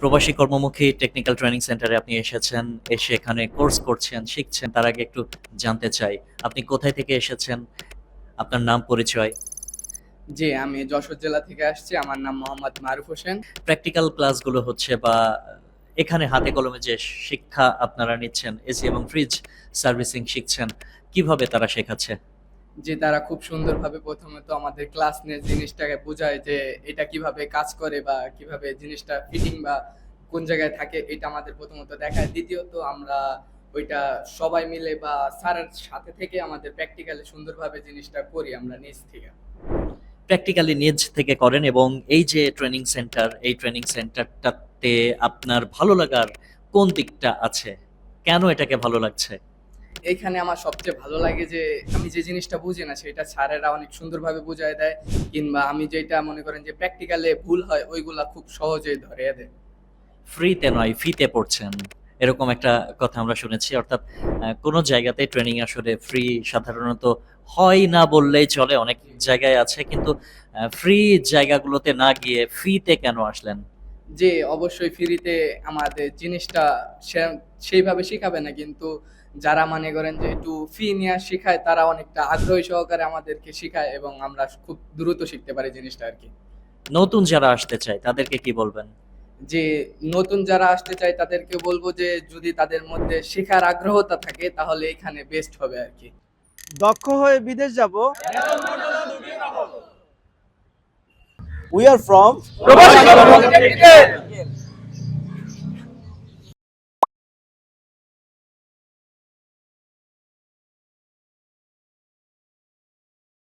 প্রবাসী কর্মমুখী technical training সেন্টারে আপনি এসেছেন, এসে এখানে কোর্স করছেন, শিখছেন। তার আগে একটু জানতে চাই, আপনি কোথায় থেকে এসেছেন? আপনার নাম, পরিচয়। জি, আমি যশোর জেলা থেকে আসছি। আমার নাম মোহাম্মদ মারুফ হোসেন। প্র্যাকটিক্যাল ক্লাসগুলো হচ্ছে বা এখানে হাতে কলমে যে শিক্ষা আপনারা নিচ্ছেন, এসি এবং ফ্রিজ সার্ভিসিং শিখছেন, কিভাবে তারা শেখাচ্ছে? যে তারা খুব সুন্দরভাবে প্রথমে তো আমাদের ক্লাস নিয়ে জিনিসটাকে বোঝায় যে এটা কিভাবে কাজ করে বা কিভাবে জিনিসটা ফিটিং বা কোন জায়গায় থাকে এটা আমাদের প্রথমত দেখায়। দ্বিতীয়ত আমরা ওইটা সবাই মিলে বা স্যারের সাথে থেকে আমাদের প্র্যাকটিক্যালি সুন্দরভাবে জিনিসটা করি আমরা নিজ থেকে। প্র্যাকটিক্যালি নিজ থেকে করেন এবং এই যে ট্রেনিং সেন্টার, এই ট্রেনিং সেন্টারটাতে আপনার ভালো লাগার কোন দিকটা আছে? কেন এটাকে ভালো লাগছে? এইখানে আমার সবচেয়ে ভালো লাগে যে আমি যে জিনিসটা বুঝি না সেটা স্যারেরা অনেক সুন্দরভাবে বুঝায় দেয়, কিংবা আমি যেটা মনে করেন যে প্র্যাকটিক্যালে ভুল হয় ওইগুলা খুব সহজেই ধরিয়ে দেয়। ফ্রিতে নয়, ফিতে পড়ছেন। এরকম একটা কথা আমরা শুনেছি। অর্থাৎ কোনো জায়গাতে ট্রেনিং আসলে ফ্রি সাধারণত হয় না বললেই চলে। অনেক জায়গায় আছে। কিন্তু ফ্রি জায়গাগুলোতে না গিয়ে ফিতে কেন আসলেন? যে অবশ্যই ফ্রিতে আমাদের জিনিসটা সেইভাবে শিখাবে না, কিন্তু যারা মনে করেন যে একটু ফি নিয়ে শিখায় তারা অনেকটা আগ্রহী সহকারে আমাদেরকে শিখায় এবং আমরা খুব দ্রুত শিখতে পারি জিনিসটা আর কি। নতুন যারা আসতে চায় তাদেরকে কি বলবেন? যে নতুন যারা আসতে চায় তাদেরকে বলবো যে যদি তাদের মধ্যে শেখার আগ্রহতা থাকে তাহলে এখানে বেস্ট হবে আর কি। দক্ষ হয়ে বিদেশ যাব। উই আর ফ্রম প্রবাসী কর্মমুখী টেকনিক্যাল।